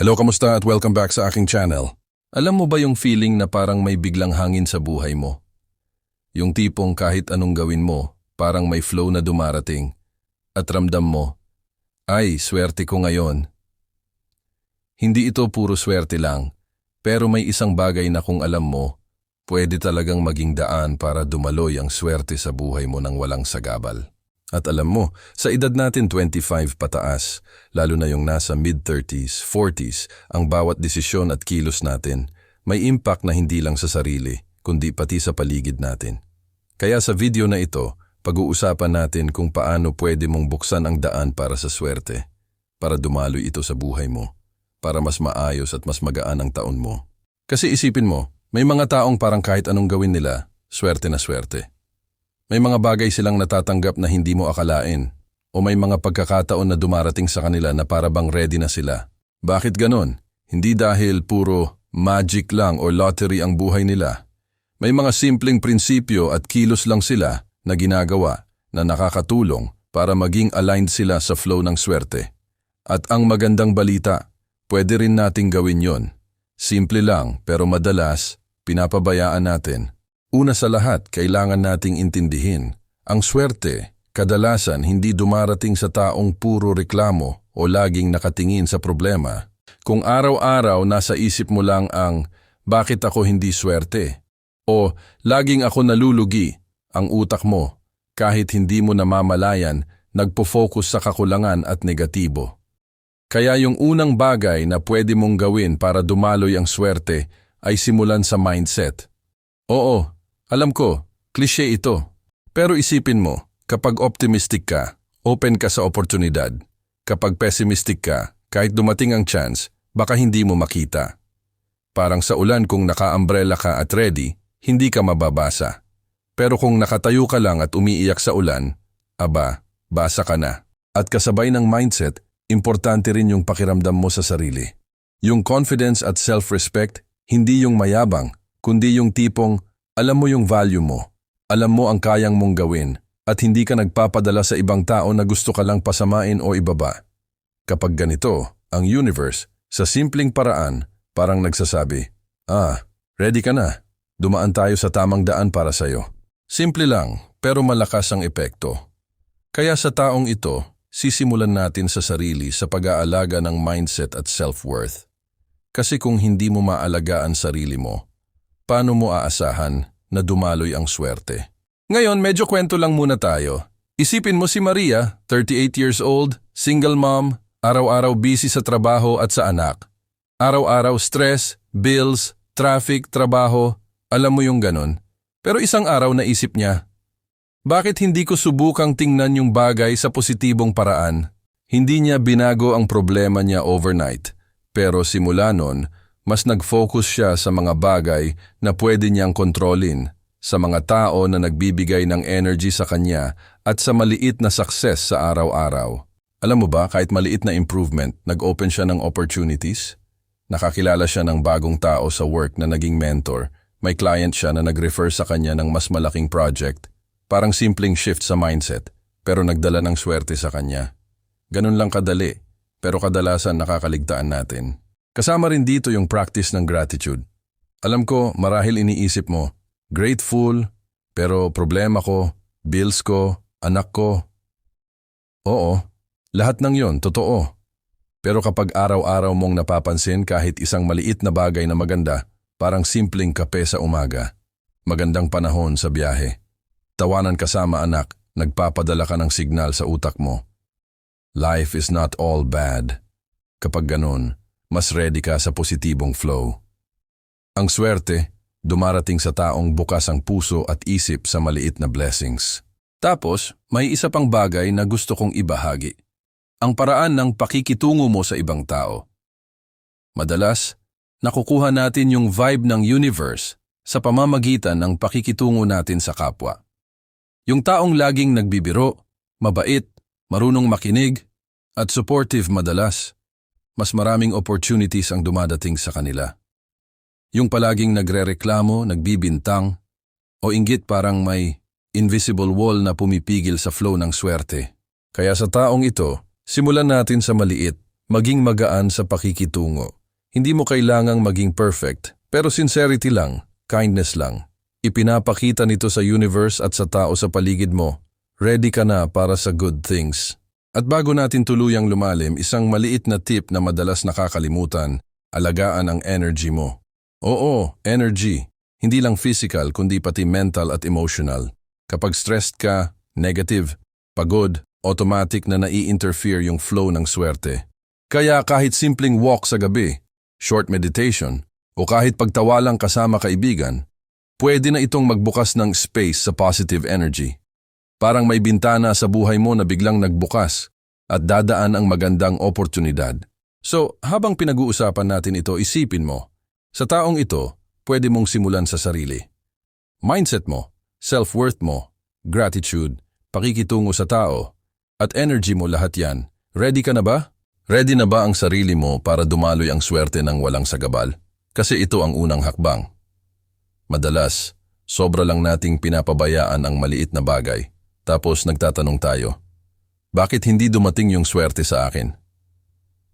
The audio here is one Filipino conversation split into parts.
Hello, kamusta at welcome back sa aking channel. Alam mo ba yung feeling na parang may biglang hangin sa buhay mo? Yung tipong kahit anong gawin mo, parang may flow na dumarating at ramdam mo, ay, swerte ko ngayon. Hindi ito puro swerte lang, pero may isang bagay na kung alam mo, pwede talagang maging daan para dumaloy ang swerte sa buhay mo nang walang sagabal. At alam mo, sa edad natin 25 pataas, lalo na yung nasa mid-30s, 40s, ang bawat desisyon at kilos natin, may impact na hindi lang sa sarili, kundi pati sa paligid natin. Kaya sa video na ito, pag-uusapan natin kung paano pwede mong buksan ang daan para sa swerte, para dumaloy ito sa buhay mo, para mas maayos at mas magaan ang taon mo. Kasi isipin mo, may mga taong parang kahit anong gawin nila, swerte na swerte. May mga bagay silang natatanggap na hindi mo akalain, o may mga pagkakataon na dumarating sa kanila na para bang ready na sila. Bakit ganon? Hindi dahil puro magic lang o lottery ang buhay nila. May mga simpleng prinsipyo at kilos lang sila na ginagawa na nakakatulong para maging aligned sila sa flow ng swerte. At ang magandang balita, pwede rin nating gawin yon. Simple lang pero madalas, pinapabayaan natin. Una sa lahat, kailangan nating intindihin. Ang swerte, kadalasan hindi dumarating sa taong puro reklamo o laging nakatingin sa problema. Kung araw-araw nasa isip mo lang ang, bakit ako hindi swerte? O laging ako nalulugi, ang utak mo, kahit hindi mo namamalayan, nagpo-focus sa kakulangan at negatibo. Kaya yung unang bagay na pwede mong gawin para dumaloy ang swerte ay simulan sa mindset. Oo, alam ko, klise ito. Pero isipin mo, kapag optimistic ka, open ka sa oportunidad. Kapag pessimistic ka, kahit dumating ang chance, baka hindi mo makita. Parang sa ulan kung naka-umbrella ka at ready, hindi ka mababasa. Pero kung nakatayo ka lang at umiiyak sa ulan, aba, basa ka na. At kasabay ng mindset, importante rin yung pakiramdam mo sa sarili. Yung confidence at self-respect, hindi yung mayabang, kundi yung tipong, alam mo yung value mo, alam mo ang kayang mong gawin, at hindi ka nagpapadala sa ibang tao na gusto ka lang pasamain o ibaba. Kapag ganito, ang universe, sa simpleng paraan, parang nagsasabi, ready ka na, dumaan tayo sa tamang daan para sa'yo. Simple lang, pero malakas ang epekto. Kaya sa taong ito, sisimulan natin sa sarili sa pag-aalaga ng mindset at self-worth. Kasi kung hindi mo maalagaan sarili mo, paano mo aasahan na dumaloy ang swerte? Ngayon, medyo kwento lang muna tayo. Isipin mo si Maria, 38 years old, single mom, araw-araw busy sa trabaho at sa anak. Araw-araw stress, bills, traffic, trabaho, alam mo yung ganon. Pero isang araw naisip niya, bakit hindi ko subukang tingnan yung bagay sa positibong paraan? Hindi niya binago ang problema niya overnight, pero simula nun, mas nag-focus siya sa mga bagay na pwede niyang kontrolin, sa mga tao na nagbibigay ng energy sa kanya at sa maliit na success sa araw-araw. Alam mo ba, kahit maliit na improvement, nag-open siya ng opportunities? Nakakilala siya ng bagong tao sa work na naging mentor, may client siya na nag-refer sa kanya ng mas malaking project. Parang simpleng shift sa mindset, pero nagdala ng swerte sa kanya. Ganun lang kadali, pero kadalasan nakakaligtaan natin. Kasama rin dito yung practice ng gratitude. Alam ko, marahil iniisip mo, grateful, pero problema ko, bills ko, anak ko. Oo, lahat ng yon, totoo. Pero kapag araw-araw mong napapansin kahit isang maliit na bagay na maganda, parang simpleng kape sa umaga, magandang panahon sa biyahe, tawanan kasama anak, nagpapadala ka ng signal sa utak mo. Life is not all bad. Kapag ganun, mas ready ka sa positibong flow. Ang swerte, dumarating sa taong bukas ang puso at isip sa maliit na blessings. Tapos, may isa pang bagay na gusto kong ibahagi. Ang paraan ng pakikitungo mo sa ibang tao. Madalas, nakukuha natin yung vibe ng universe sa pamamagitan ng pakikitungo natin sa kapwa. Yung taong laging nagbibiro, mabait, marunong makinig, at supportive madalas. Mas maraming opportunities ang dumadating sa kanila. Yung palaging nagrereklamo, nagbibintang, o inggit parang may invisible wall na pumipigil sa flow ng swerte. Kaya sa taong ito, simulan natin sa maliit, Maging magaan sa pakikitungo. Hindi mo kailangang maging perfect, pero sincerity lang, kindness lang. Ipinapakita nito sa universe at sa tao sa paligid mo. Ready ka na para sa good things. At bago natin tuluyang lumalim, isang maliit na tip na madalas nakakalimutan, alagaan ang energy mo. Oo, energy. Hindi lang physical kundi pati mental at emotional. Kapag stressed ka, negative, pagod, automatic na nai-interfere yung flow ng swerte. Kaya kahit simpleng walk sa gabi, short meditation, o kahit pagtawalang kasama kaibigan, pwede na itong magbukas ng space sa positive energy. Parang may bintana sa buhay mo na biglang nagbukas at dadaan ang magandang oportunidad. So, habang pinag-uusapan natin ito, isipin mo, sa taong ito, pwede mong simulan sa sarili. Mindset mo, self-worth mo, gratitude, pakikitungo sa tao, at energy mo, lahat yan. Ready ka na ba? Ready na ba ang sarili mo para dumaloy ang swerte ng walang sagabal? Kasi ito ang unang hakbang. Madalas, sobra lang nating pinapabayaan ang maliit na bagay. Tapos nagtatanong tayo, bakit hindi dumating yung swerte sa akin?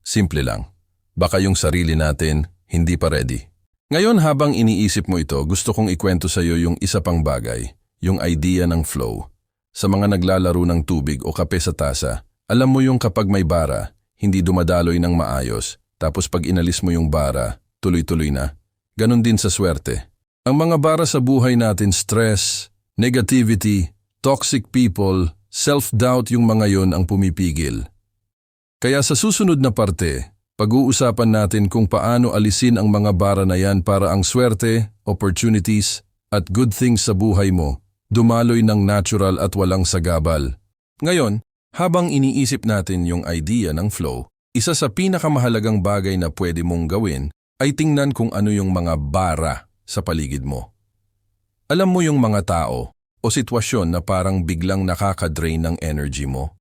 Simple lang, baka yung sarili natin hindi pa ready. Ngayon habang iniisip mo ito, gusto kong ikwento sa iyo yung isa pang bagay, yung idea ng flow. Sa mga naglalaro ng tubig o kape sa tasa, alam mo yung kapag may bara, hindi dumadaloy ng maayos, tapos pag inalis mo yung bara, tuloy-tuloy na. Ganon din sa swerte. Ang mga bara sa buhay natin, stress, negativity, toxic people, self-doubt, yung mga yon ang pumipigil. Kaya sa susunod na parte, pag-uusapan natin kung paano alisin ang mga bara na yan para ang swerte, opportunities, at good things sa buhay mo, dumaloy ng natural at walang sagabal. Ngayon, habang iniisip natin yung idea ng flow, isa sa pinakamahalagang bagay na pwede mong gawin ay tingnan kung ano yung mga bara sa paligid mo. Alam mo yung mga tao o sitwasyon na parang biglang nakaka-drain ng energy mo?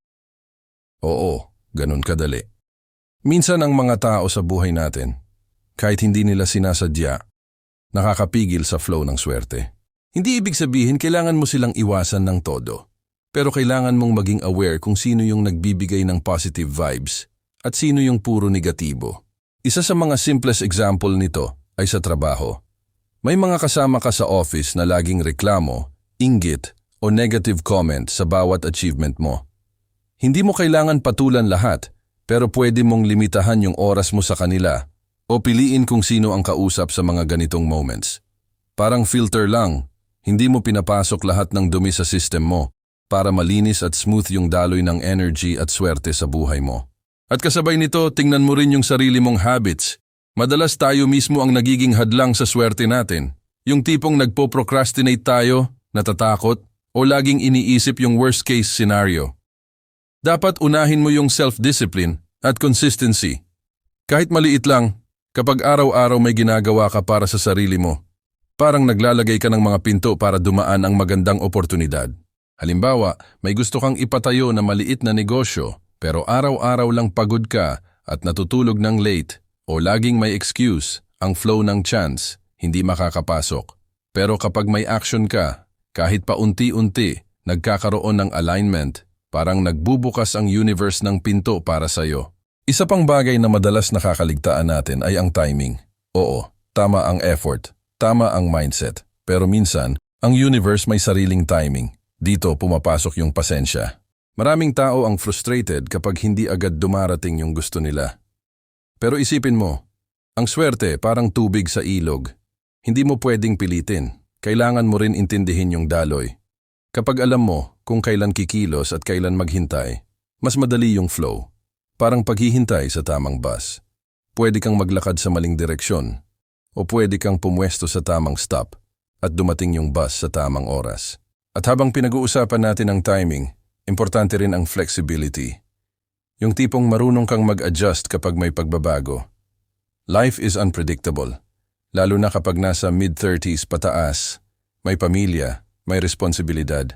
Oo, ganun kadali. Minsan ang mga tao sa buhay natin, kahit hindi nila sinasadya, nakakapigil sa flow ng swerte. Hindi ibig sabihin kailangan mo silang iwasan ng todo. Pero kailangan mong maging aware kung sino yung nagbibigay ng positive vibes at sino yung puro negatibo. Isa sa mga simplest example nito ay sa trabaho. May mga kasama ka sa office na laging reklamo, inggit o negative comment sa bawat achievement mo. Hindi mo kailangan patulan lahat, pero pwede mong limitahan yung oras mo sa kanila o piliin kung sino ang kausap sa mga ganitong moments. Parang filter lang, hindi mo pinapasok lahat ng dumi sa system mo para malinis at smooth yung daloy ng energy at swerte sa buhay mo. At kasabay nito, tingnan mo rin yung sarili mong habits. Madalas tayo mismo ang nagiging hadlang sa swerte natin. Yung tipong nagpo-procrastinate tayo, natatakot, o laging iniisip yung worst case scenario. Dapat unahin mo yung self-discipline at consistency. Kahit maliit lang, kapag araw-araw may ginagawa ka para sa sarili mo, parang naglalagay ka ng mga pinto para dumaan ang magandang oportunidad. Halimbawa, may gusto kang ipatayo na maliit na negosyo, pero araw-araw lang pagod ka at natutulog ng late o laging may excuse, ang flow ng chance, hindi makakapasok. Pero kapag may action ka, kahit pa unti-unti, nagkakaroon ng alignment, parang nagbubukas ang universe ng pinto para sa'yo. Isa pang bagay na madalas nakakaligtaan natin ay ang timing. Oo, tama ang effort, tama ang mindset, pero minsan, ang universe may sariling timing. Dito pumapasok yung pasensya. Maraming tao ang frustrated kapag hindi agad dumarating yung gusto nila. Pero isipin mo, ang swerte parang tubig sa ilog. Hindi mo pwedeng pilitin. Kailangan mo rin intindihin yung daloy. Kapag alam mo kung kailan kikilos at kailan maghintay, mas madali yung flow. Parang paghihintay sa tamang bus. Pwede kang maglakad sa maling direksyon o pwede kang pumwesto sa tamang stop at dumating yung bus sa tamang oras. At habang pinag-uusapan natin ang timing, importante rin ang flexibility. Yung tipong marunong kang mag-adjust kapag may pagbabago. Life is unpredictable, lalo na kapag nasa mid-30s pataas, may pamilya, may responsibilidad.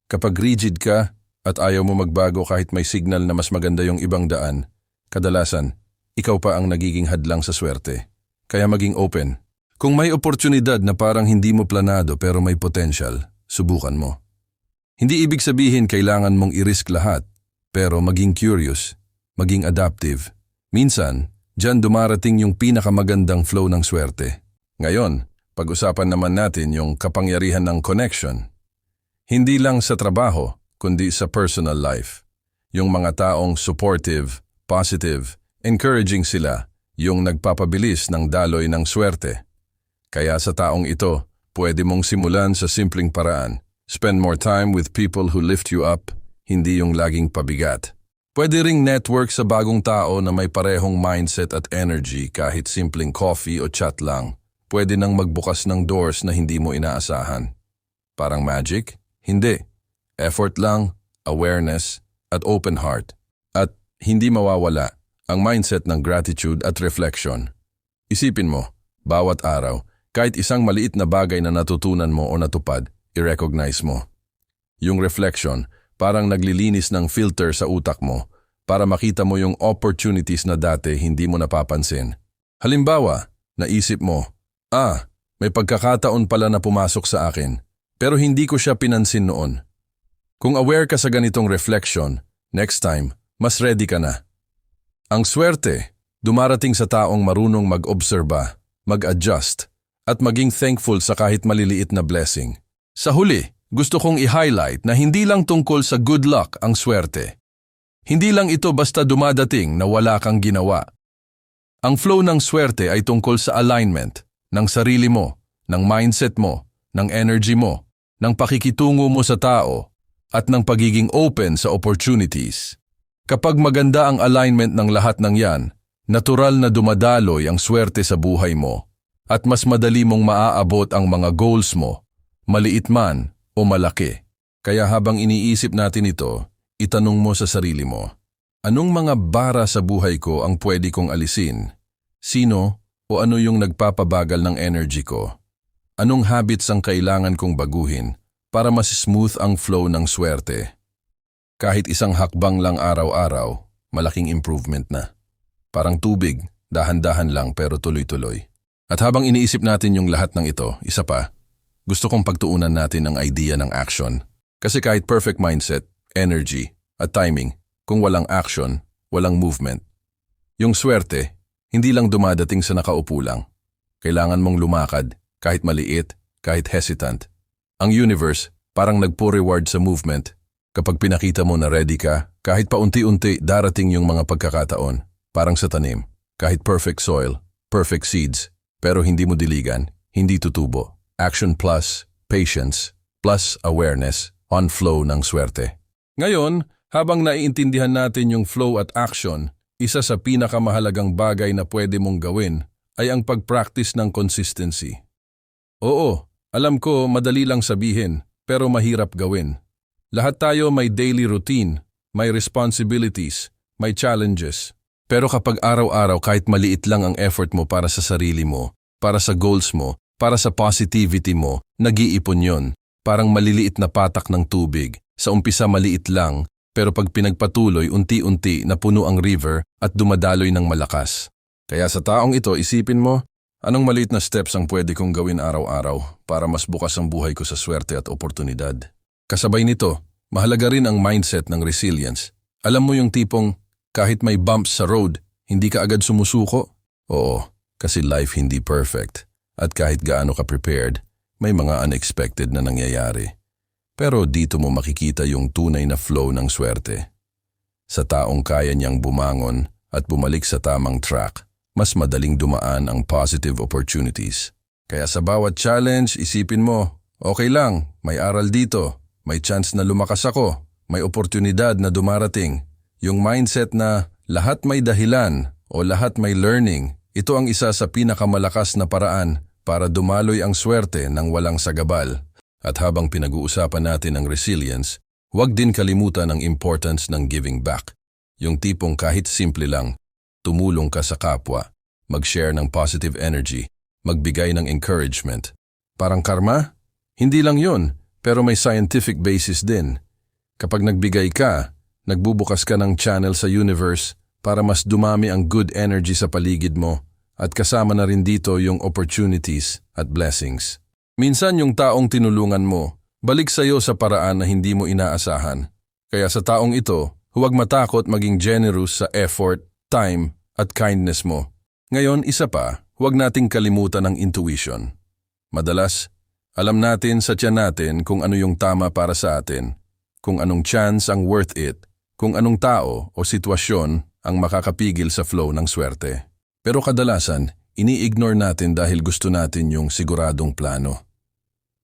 Kapag rigid ka at ayaw mo magbago kahit may signal na mas maganda yung ibang daan, kadalasan, ikaw pa ang nagiging hadlang sa swerte. Kaya maging open. Kung may oportunidad na parang hindi mo planado pero may potential, subukan mo. Hindi ibig sabihin kailangan mong i-risk lahat, pero maging curious, maging adaptive, Minsan, diyan dumarating yung pinakamagandang flow ng swerte. Ngayon, pag-usapan naman natin yung kapangyarihan ng connection. Hindi lang sa trabaho, kundi sa personal life. Yung mga taong supportive, positive, encouraging sila, yung nagpapabilis ng daloy ng swerte. Kaya sa taong ito, pwede mong simulan sa simpleng paraan. Spend more time with people who lift you up, hindi yung laging pabigat. Pwede ring network sa bagong tao na may parehong mindset at energy kahit simpleng coffee o chat lang. Pwede nang magbukas ng doors na hindi mo inaasahan. Parang magic? Hindi. Effort lang, awareness, at open heart. At hindi mawawala ang mindset ng gratitude at reflection. Isipin mo, bawat araw, kahit isang maliit na bagay na natutunan mo o natupad, i-recognize mo. Yung reflection, parang naglilinis ng filter sa utak mo para makita mo yung opportunities na dati hindi mo napapansin. Halimbawa, naisip mo, may pagkakataon pala na pumasok sa akin, pero hindi ko siya pinansin noon. Kung aware ka sa ganitong reflection, next time, mas ready ka na. Ang swerte, dumarating sa taong marunong mag-obserba, mag-adjust, at maging thankful sa kahit maliliit na blessing. Sa huli, gusto kong i-highlight na hindi lang tungkol sa good luck ang swerte. Hindi lang ito basta dumadating na wala kang ginawa. Ang flow ng swerte ay tungkol sa alignment ng sarili mo, ng mindset mo, ng energy mo, ng pakikitungo mo sa tao, at ng pagiging open sa opportunities. Kapag maganda ang alignment ng lahat ng yan, natural na dumadaloy ang swerte sa buhay mo at mas madali mong maaabot ang mga goals mo, maliit man o malaki. Kaya habang iniisip natin ito, itanong mo sa sarili mo, anong mga bara sa buhay ko ang pwede kong alisin? Sino o ano yung nagpapabagal ng energy ko? Anong habits ang kailangan kong baguhin para mas smooth ang flow ng swerte? Kahit isang hakbang lang araw-araw, malaking improvement na. Parang tubig, dahan-dahan lang pero tuloy-tuloy. At habang iniisip natin yung lahat ng ito, isa pa, gusto kong pagtuunan natin ang idea ng action. Kasi kahit perfect mindset, energy, at timing, kung walang action, walang movement. Yung swerte, hindi lang dumadating sa nakaupo lang. Kailangan mong lumakad, kahit maliit, kahit hesitant. Ang universe, parang nagpo-reward sa movement. Kapag pinakita mo na ready ka, kahit paunti-unti darating yung mga pagkakataon. Parang sa tanim, kahit perfect soil, perfect seeds, pero hindi mo diligan, hindi tutubo. Action plus, patience, plus awareness, on flow ng swerte. Ngayon, habang naiintindihan natin yung flow at action, isa sa pinakamahalagang bagay na pwede mong gawin ay ang pag-practice ng consistency. Oo, alam ko madali lang sabihin, pero mahirap gawin. Lahat tayo may daily routine, may responsibilities, may challenges. Pero kapag araw-araw kahit maliit lang ang effort mo para sa sarili mo, para sa goals mo, para sa positivity mo, nag-iipon yon. Parang maliliit na patak ng tubig. Sa umpisa maliit lang, pero pag pinagpatuloy unti-unti na puno ang river at dumadaloy ng malakas. Kaya sa taong ito, isipin mo, anong maliit na steps ang pwede kong gawin araw-araw para mas bukas ang buhay ko sa swerte at oportunidad. Kasabay nito, mahalaga rin ang mindset ng resilience. Alam mo yung tipong kahit may bumps sa road, hindi ka agad sumusuko? Oo, kasi life hindi perfect. At kahit gaano ka prepared, may mga unexpected na nangyayari. Pero dito mo makikita yung tunay na flow ng swerte. Sa taong kaya niyang bumangon at bumalik sa tamang track, mas madaling dumaan ang positive opportunities. Kaya sa bawat challenge, isipin mo, okay lang, may aral dito. May chance na lumakas ako, may oportunidad na dumarating. Yung mindset na lahat may dahilan o lahat may learning, ito ang isa sa pinakamalakas na paraan para dumaloy ang swerte ng walang sagabal. At habang pinag-uusapan natin ang resilience, huwag din kalimutan ang importance ng giving back. Yung tipong kahit simple lang, tumulong ka sa kapwa, mag-share ng positive energy, magbigay ng encouragement. Parang karma? Hindi lang yun. Pero may scientific basis din. Kapag nagbigay ka, nagbubukas ka ng channel sa universe para mas dumami ang good energy sa paligid mo at kasama na rin dito yung opportunities at blessings. Minsan yung taong tinulungan mo, balik sa'yo sa paraan na hindi mo inaasahan. Kaya sa taong ito, huwag matakot maging generous sa effort, time, at kindness mo. Ngayon, isa pa, huwag nating kalimutan ang intuition. Madalas, alam natin sa tiyan natin kung ano yung tama para sa atin, kung anong chance ang worth it, kung anong tao o sitwasyon ang makakapigil sa flow ng swerte. Pero kadalasan, ini-ignore natin dahil gusto natin yung siguradong plano.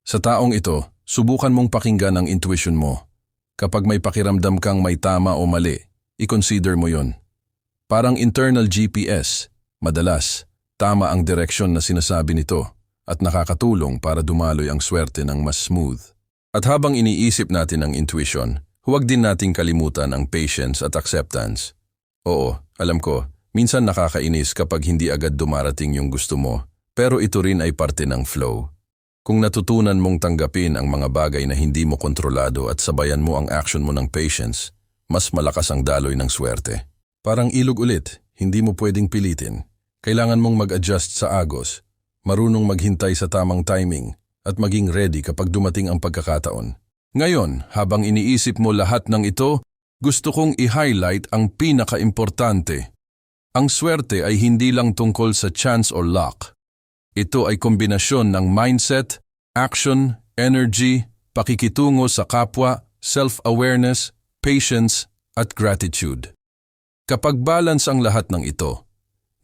Sa taong ito, subukan mong pakinggan ang intuition mo. Kapag may pakiramdam kang may tama o mali, i-consider mo yon. Parang internal GPS, madalas, tama ang direksyon na sinasabi nito at nakakatulong para dumaloy ang swerte ng mas smooth. At habang iniisip natin ang intuition, huwag din nating kalimutan ang patience at acceptance. Oo, alam ko, minsan nakakainis kapag hindi agad dumarating yung gusto mo, pero ito rin ay parte ng flow. Kung natutunan mong tanggapin ang mga bagay na hindi mo kontrolado at sabayan mo ang action mo ng patience, mas malakas ang daloy ng swerte. Parang ilog ulit, hindi mo pwedeng pilitin. Kailangan mong mag-adjust sa agos, marunong maghintay sa tamang timing, at maging ready kapag dumating ang pagkakataon. Ngayon, habang iniisip mo lahat ng ito, gusto kong i-highlight ang pinaka-importante. Ang swerte ay hindi lang tungkol sa chance or luck. Ito ay kombinasyon ng mindset, action, energy, pakikitungo sa kapwa, self-awareness, patience, at gratitude. Kapag balance ang lahat ng ito,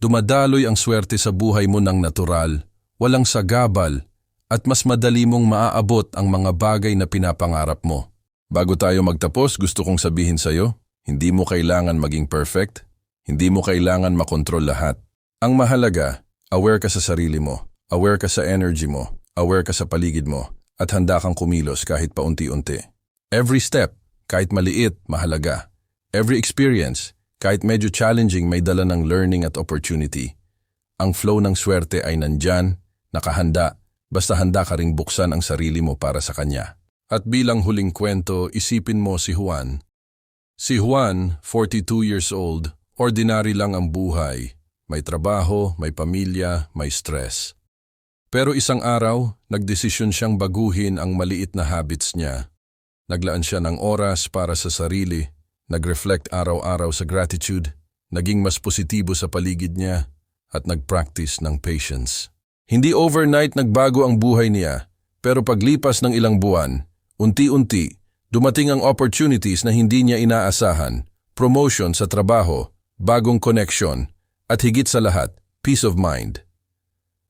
dumadaloy ang swerte sa buhay mo ng natural, walang sagabal, at mas madali mong maaabot ang mga bagay na pinapangarap mo. Bago tayo magtapos, gusto kong sabihin sa'yo, hindi mo kailangan maging perfect, hindi mo kailangan makontrol lahat. Ang mahalaga, aware ka sa sarili mo, aware ka sa energy mo, aware ka sa paligid mo, at handa kang kumilos kahit paunti-unti. Every step, kahit maliit, mahalaga. Every experience, kahit medyo challenging, may dala ng learning at opportunity. Ang flow ng swerte ay nandyan, nakahanda, basta handa ka ring buksan ang sarili mo para sa kanya. At bilang huling kwento, isipin mo si Juan. Si Juan, 42 years old, ordinary lang ang buhay. May trabaho, may pamilya, may stress. Pero isang araw, nagdesisyon siyang baguhin ang maliit na habits niya. Naglaan siya ng oras para sa sarili, nag-reflect araw-araw sa gratitude, naging mas positibo sa paligid niya, at nag-practice ng patience. Hindi overnight nagbago ang buhay niya, pero paglipas ng ilang buwan, unti-unti, dumating ang opportunities na hindi niya inaasahan, promotion sa trabaho, bagong connection, at higit sa lahat, peace of mind.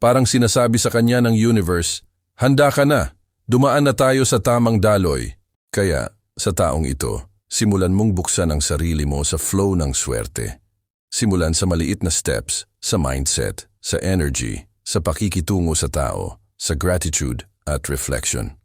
Parang sinasabi sa kanya ng universe, handa ka na, dumaan na tayo sa tamang daloy. Kaya, sa taong ito, simulan mong buksan ang sarili mo sa flow ng swerte. Simulan sa maliit na steps, sa mindset, sa energy, sa pakikitungo sa tao, sa gratitude at reflection.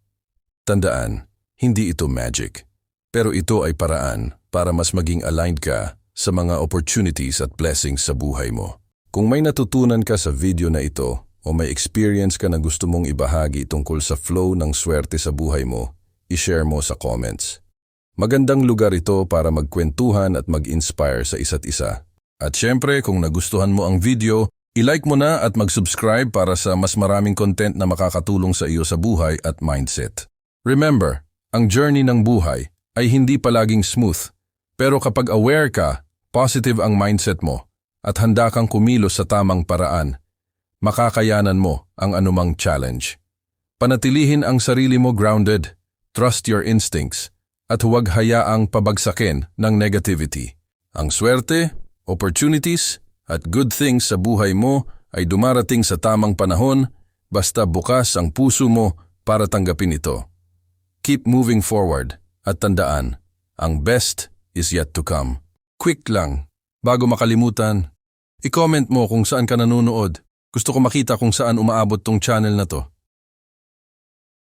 Tandaan, hindi ito magic, pero ito ay paraan para mas maging aligned ka sa mga opportunities at blessings sa buhay mo. Kung may natutunan ka sa video na ito o may experience ka na gusto mong ibahagi tungkol sa flow ng swerte sa buhay mo, i-share mo sa comments. Magandang lugar ito para magkwentuhan at mag-inspire sa isa't isa. At syempre, kung nagustuhan mo ang video, i-like mo na at mag-subscribe para sa mas maraming content na makakatulong sa iyo sa buhay at mindset. Remember, ang journey ng buhay ay hindi palaging smooth, pero kapag aware ka, positive ang mindset mo, at handa kang kumilos sa tamang paraan, makakayanan mo ang anumang challenge. Panatilihin ang sarili mo grounded, trust your instincts, at huwag hayaang pabagsakin ng negativity. Ang swerte, opportunities, at good things sa buhay mo ay dumarating sa tamang panahon basta bukas ang puso mo para tanggapin ito. Keep moving forward at tandaan, ang best is yet to come. Quick lang, bago makalimutan, i-comment mo kung saan ka nanonood. Gusto ko makita kung saan umaabot tong channel na to.